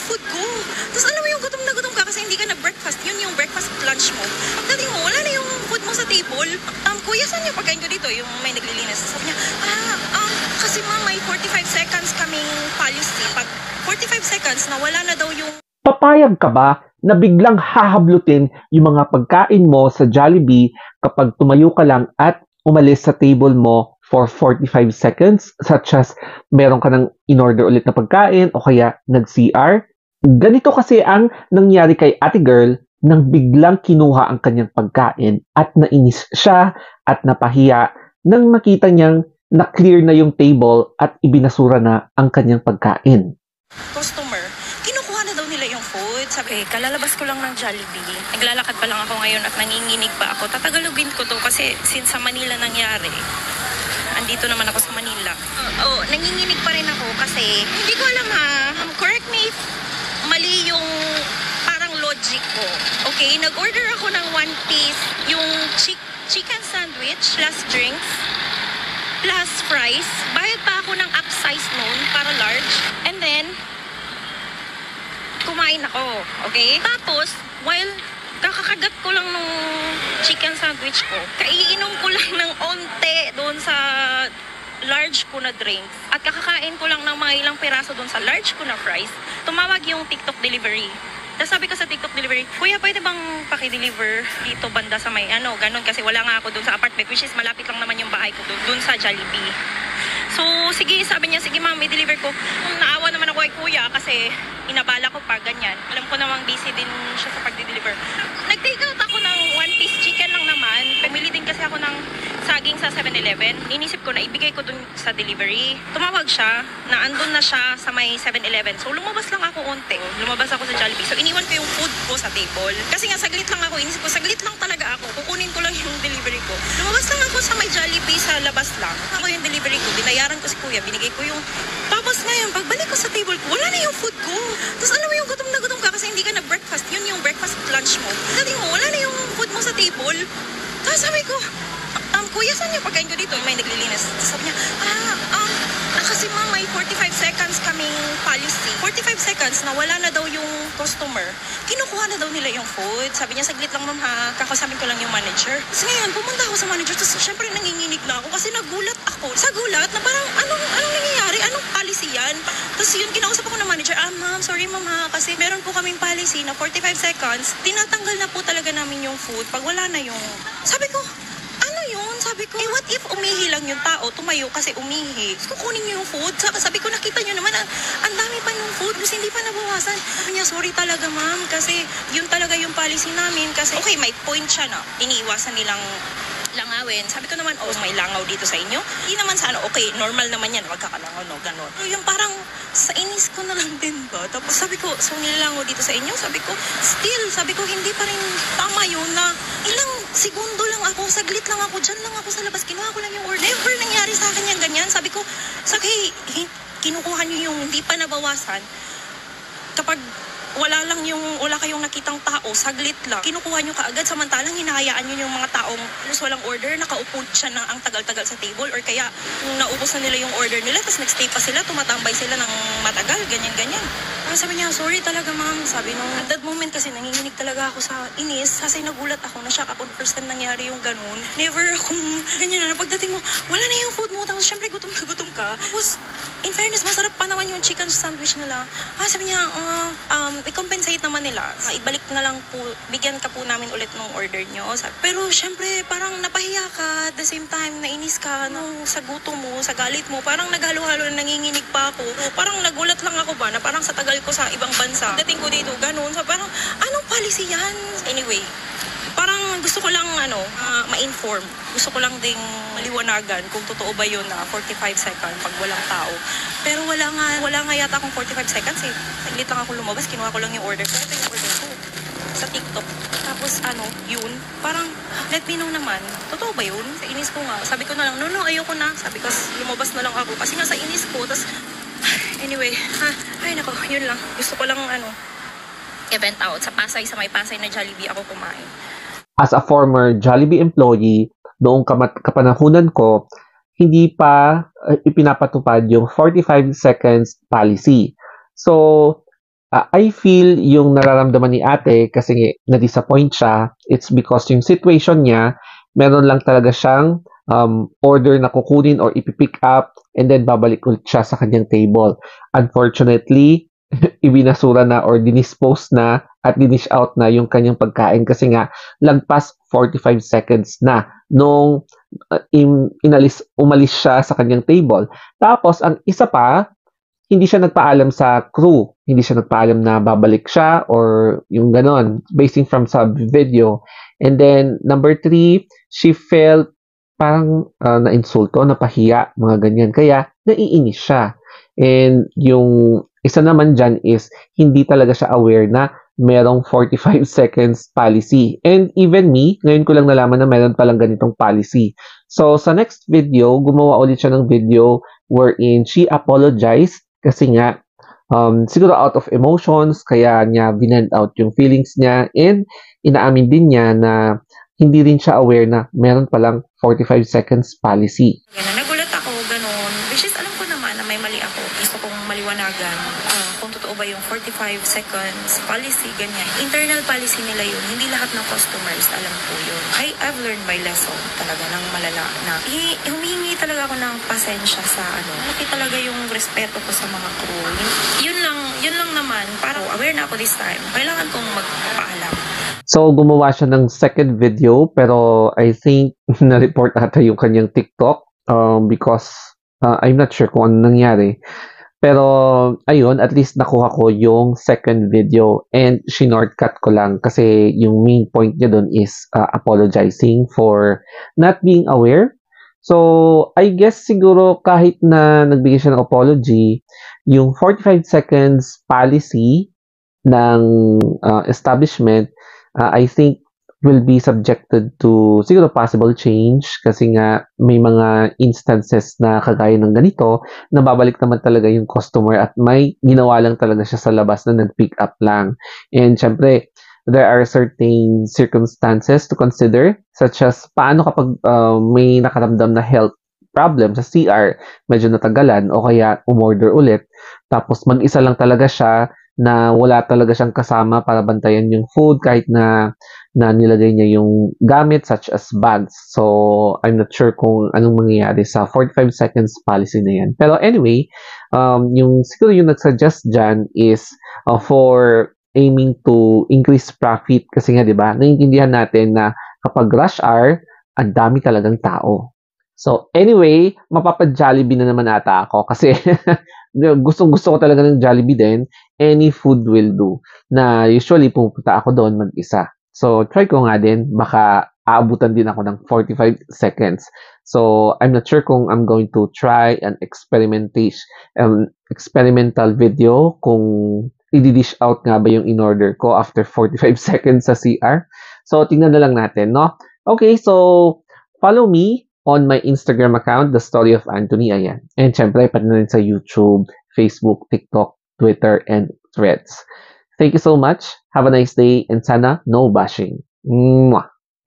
yung food ko. Tapos alam mo yung gutom na gutom ka kasi hindi ka nag-breakfast. Yun yung breakfast lunch mo. Pagdating mo, wala na yung food mo sa table. Kuya, saan yung pagkain ko dito? Yung may naglilinis. Sabi niya, kasi ma'am, may 45 seconds kaming policy. Pag 45 seconds, nawala na daw yung... Papayag ka ba na biglang hahablutin yung mga pagkain mo sa Jollibee kapag tumayo ka lang at umalis sa table mo for 45 seconds, such as meron ka ng in-order ulit na pagkain o kaya nag-CR? Ganito kasi ang nangyari kay ate girl nang biglang kinuha ang kanyang pagkain at nainis siya at napahiya nang makita niyang na-clear na yung table at ibinasura na ang kanyang pagkain. Customer, kinukuha na daw nila yung food. Sabi, kalalabas ko lang ng Jollibee. Naglalakad pa lang ako ngayon at nanginginig pa ako. Tatagalogin ko to kasi since sa Manila nangyari. Andito naman ako sa Manila. Nanginginig pa rin ako kasi hindi ko alam ha. Correct me if mali yung parang logic ko. Okay, nag-order ako ng one piece, yung chicken sandwich plus drinks plus fries. Bayad pa ako ng upsize noon para large. And then, kumain ako. Okay? Tapos, while kakakagat ko lang nung chicken sandwich ko, kaiinom ko lang ng onte doon sa large ko na drinks at kakakain ko lang ng mga ilang piraso doon sa large ko na fries, tumawag yung TikTok delivery. Tapos sabi ko sa TikTok delivery, kuya, pwede bang paki-deliver dito banda sa may ganun kasi wala nga ako doon sa apartment, which is malapit lang naman yung bahay ko doon sa Jollibee. So, sige, sabi niya, sige ma'am, i-deliver ko. Naawa naman ako kay kuya kasi inabala ko pa, ganyan. Alam ko namang busy din siya sa pag-deliver. Nag-take out ako ng one-piece chicken lang naman. Pamili din kasi ako ng saging sa 7-Eleven. Inisip ko na ibigay ko dun sa delivery. Tumawag siya, na andun na siya sa may 7-Eleven. So, lumabas lang ako unti. Lumabas ako sa Jollibee. So, iniwan ko yung food ko sa table. Kasi nga, saglit lang ako. Inisip ko, saglit lang talaga ako. Kukunin ko lang yung delivery ko. Lumabas lang ako sa may Jollibee sa labas lang. Ako yung delivery ko. Binayaran ko si kuya. Binigay ko yung... Tapos ngayon, pagbalik ko sa table ko, wala na yung food ko. Tapos alam mo yung gutom na gutom ka kasi hindi ka nag-breakfast. Yun yung breakfast lunch mo. Pagdating mo, wala na yung food mo sa table. Tapos sabi ko, kuya, saan yung pagkain ko dito? May naglilinis. Sabi niya, kasi ma'am, may 45 seconds kaming policy. 45 seconds, nawala na daw yung customer. Kinukuha na daw nila yung food. Sabi niya, saglit lang ma'am ha, kakasabing ko lang yung manager. Tapos ngayon, pumunta ako sa manager, tapos syempre nanginginig na ako kasi nagulat ako. Sa gulat na parang, anong nangyayari? Anong policy yan? Tapos yun, kinausap ako ng manager, ma'am, sorry ma'am ha, kasi meron po kaming policy na 45 seconds, tinatanggal na po talaga namin yung food pag wala na yung... Sabi ko, sabi ko, what if umihi lang yung tao, tumayo kasi umihi. Kukunin niyo yung food. Sabi ko, nakita niyo naman, ang dami pa yung food, kasi hindi pa nabawasan. Sabi niya, sorry talaga ma'am, kasi yun talaga yung policy namin. Kasi, okay, may point siya na iniiwasan nilang langawin. Sabi ko naman, may langaw dito sa inyo. Hindi naman sana, okay, normal naman yan, magkakalangaw, no, gano'n. Yung parang, sa inis ko na lang din ba? Tapos sabi ko, so nilangaw dito sa inyo? Sabi ko, still, sabi ko, hindi pa rin tama yun na ilang segundo lang ako, saglit lang ako, dyan lang ako sa labas, kinuha ko lang yung order. Never nangyari sa akin yung ganyan. Sabi ko, kinukuha niyo yung hindi pa nabawasan. Kapag wala kayong nakitang tao, saglit lang. Kinukuha nyo kaagad, samantalang hinahayaan nyo yung mga taong walang order, nakaupo siya na ang tagal-tagal sa table, or kaya naubos na nila yung order nila, tapos nagstay pa sila, tumatambay sila ng matagal, ganyan-ganyan. Sabi niya, sorry talaga ma'am. Sabi nung, at that moment kasi nanginginig talaga ako sa inis, kasi nagulat ako, na-shock ako the first time nangyari yung ganun. Never akong ganyan na, pagdating mo, wala na yung food mo, tapos syempre gutom na gutom ka. Tapos, in fairness, masarap pa naman yung chicken sandwich nila. Sabi niya, i-compensate naman nila. Ibalik na lang po, bigyan ka po namin ulit ng order nyo. Pero syempre, parang napahiya ka, at the same time, nainis ka, sa gutom mo, sa galit mo, parang naghalo-halo na nanginginig pa ako. Parang nagulat lang ako ba, na parang sa tagal ko sa ibang bansa, dating ko dito, ganun. So parang, anong policy yan? Anyway, parang gusto ko lang ma-inform. Gusto ko lang ding maliwanagan kung totoo ba yun na 45 seconds pag walang tao. Pero wala nga yata akong 45 seconds eh. Saglit lang ako lumabas, kinuha ko lang yung order ko. Ito yung order ko sa TikTok. Tapos yun, parang let me know naman. Totoo ba yun? Sa inis ko nga. Sabi ko na lang, no, ayoko na. Sabi ko, lumabas na lang ako. Kasi nga sa inis ko, tas anyway, ay nako, yun lang. Gusto ko lang event out sa Pasay, sa may Pasay na Jollibee ako kumain. As a former Jollibee employee, noong kapanahunan ko, hindi pa ipinapatupad yung 45 seconds policy. So, I feel yung nararamdaman ni ate kasi na-disappoint siya, it's because yung situation niya, meron lang talaga siyang order na kukunin or ipipick up and then babalik ulit siya sa kanyang table. Unfortunately, ibinasura na or dinispose na at dinish out na yung kanyang pagkain kasi nga lagpas 45 seconds na nung umalis siya sa kanyang table. Tapos, ang isa pa, hindi siya nagpaalam sa crew. Hindi siya nagpaalam na babalik siya or yung ganon, basing from sa video. And then, number 3, she felt parang na-insulto, napahiya, mga ganyan. Kaya, naiinis siya. And yung isa naman dyan is, hindi talaga siya aware na merong 45 seconds policy. And even me, ngayon ko lang nalaman na meron palang ganitong policy. So, sa next video, gumawa ulit siya ng video wherein she apologized kasi nga, siguro out of emotions, kaya niya binend out yung feelings niya and inaamin din niya na hindi rin siya aware na meron palang 45 seconds policy. Ganun, nagulat ako, ganun. Which is, alam ko naman na may mali ako. Gusto kong maliwanagan kung totoo ba yung 45 seconds policy, ganyan. Internal policy nila yun. Hindi lahat ng customers, alam ko yun. I've learned my lesson talaga ng malala na humingi talaga ako ng pasensya sa Malaki talaga yung respeto ko sa mga crew. Yun lang naman. Parang aware na ako this time. Kailangan kong magpaalam. So, gumawa siya ng second video pero I think na-report ata yung kanyang TikTok because I'm not sure kung ano nangyari. Pero, ayun, at least nakuha ko yung second video and shinortcut ko lang kasi yung main point niya doon is apologizing for not being aware. So, I guess siguro kahit na nagbigay siya ng apology, yung 45 seconds policy ng establishment, I think will be subjected to siguro possible change kasi nga may mga instances na kagaya ng ganito na babalik naman talaga yung customer at may ginawa lang talaga siya sa labas na nag-pick up lang. And syempre, there are certain circumstances to consider such as paano kapag may nakaramdam na health problem sa CR, medyo natagalan o kaya umorder ulit tapos mag-isa lang talaga siya na wala talaga siyang kasama para bantayan yung food kahit na nilagay niya yung gamit such as bags. So, I'm not sure kung anong mangyayari sa 45 seconds policy na yan. Pero anyway, siguro yung nagsuggest dyan is for aiming to increase profit kasi nga 'di ba? Naiintindihan natin na kapag rush hour, ang dami talagang tao. So anyway, mapapa-Jollibee na naman ata ako kasi gustong-gusto ko talaga ng Jollibee din. Any food will do. Na usually pupunta ako doon mag-isa. So try ko nga din, baka aabutan din ako ng 45 seconds. So I'm not sure kung I'm going to try an experimental video kung i-dish out nga ba yung in-order ko after 45 seconds sa CR. So, tingnan na lang natin, no? Okay, so, follow me on my Instagram account, The Story of Anthony, ayan. And syempre, pati na rin sa YouTube, Facebook, TikTok, Twitter, and Threads. Thank you so much. Have a nice day, and sana no bashing. Mwah!